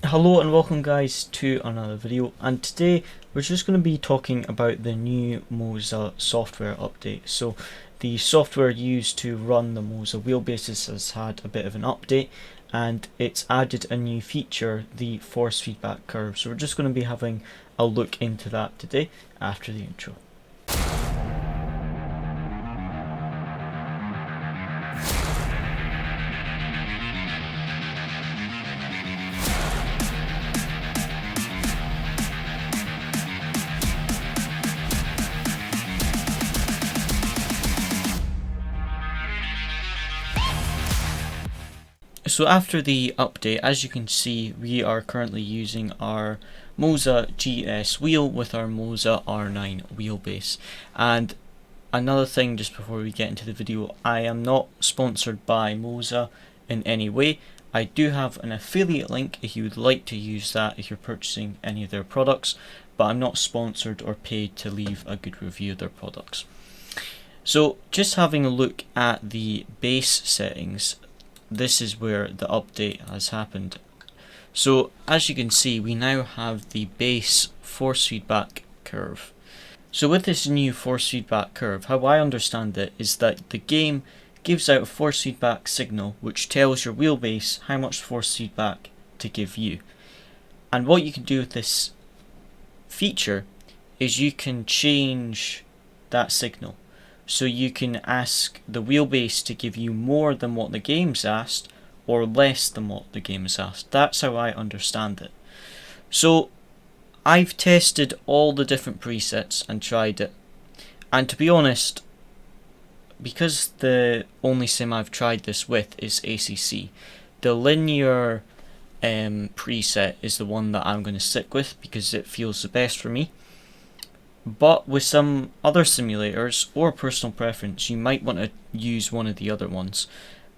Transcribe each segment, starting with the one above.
Hello and welcome guys to another video, and today we're just going to be talking about the new Moza software update. So the software used to run the Moza wheelbases has had a bit of an update, and it's added a new feature, the force feedback curve. So we're just going to be having a look into that today after the intro. So after the update, as you can see, we are currently using our Moza GS wheel with our Moza R9 wheelbase. And another thing just before we get into the video, I am not sponsored by Moza in any way. I do have an affiliate link if you would like to use that if you're purchasing any of their products, but I'm not sponsored or paid to leave a good review of their products. So just having a look at the base settings, this is where the update has happened. So as you can see, we now have the base force feedback curve. So with this new force feedback curve, how I understand it is that the game gives out a force feedback signal which tells your wheelbase how much force feedback to give you. And what you can do with this feature is you can change that signal. So you can ask the wheelbase to give you more than what the game's asked, or less than what the game has asked. That's how I understand it. So I've tested all the different presets and tried it. And to be honest, because the only sim I've tried this with is ACC, the linear preset is the one that I'm going to stick with because it feels the best for me. But with some other simulators or personal preference, you might want to use one of the other ones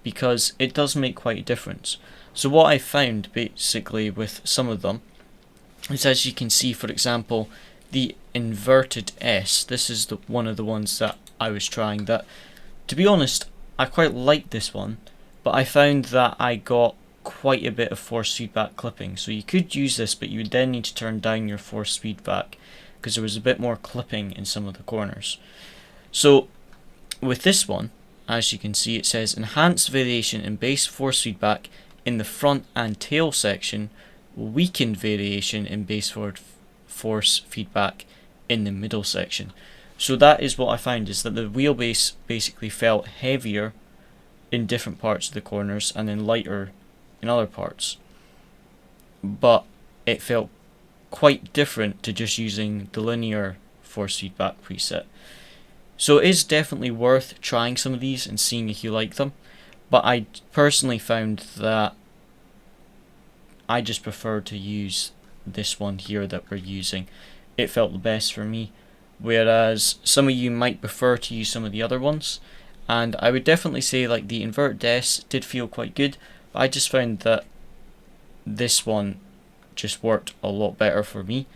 because it does make quite a difference. So what I found basically with some of them is, as you can see, for example, the inverted S. This is one of the ones that I was trying. That, to be honest, I quite liked this one, but I found that I got quite a bit of force feedback clipping. So you could use this, but you would then need to turn down your force feedback because there was a bit more clipping in some of the corners. So with this one, as you can see, it says enhanced variation in base force feedback in the front and tail section, weakened variation in base force feedback in the middle section. So that is what I found, is that the wheelbase basically felt heavier in different parts of the corners and then lighter in other parts, but it felt quite different to just using the linear force feedback preset. So it is definitely worth trying some of these and seeing if you like them, but I personally found that I just prefer to use this one here that we're using. It felt the best for me, whereas some of you might prefer to use some of the other ones, and I would definitely say like the inverted S did feel quite good, but I just found that this one just worked a lot better for me.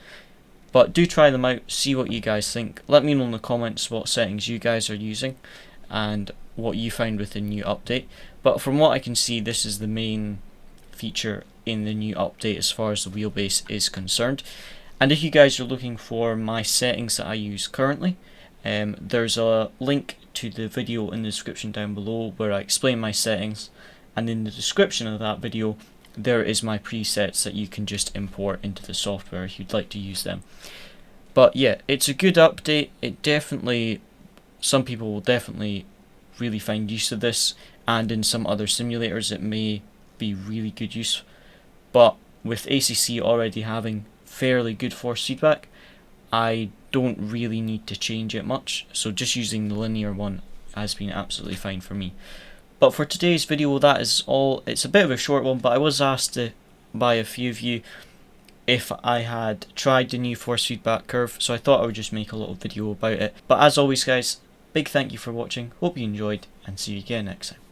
But do try them out, see what you guys think. Let me know in the comments what settings you guys are using and what you found with the new update. But from what I can see, this is the main feature in the new update as far as the wheelbase is concerned. And if you guys are looking for my settings that I use currently, there's a link to the video in the description down below where I explain my settings, and in the description of that video there is my presets that you can just import into the software if you'd like to use them. But yeah, it's a good update. It definitely, some people will definitely really find use of this, and in some other simulators it may be really good use. But with ACC already having fairly good force feedback, I don't really need to change it much, so just using the linear one has been absolutely fine for me. But for today's video, that is all. It's a bit of a short one, but I was asked by a few of you if I had tried the new force feedback curve, so I thought I would just make a little video about it. But as always guys, big thank you for watching, hope you enjoyed, and see you again next time.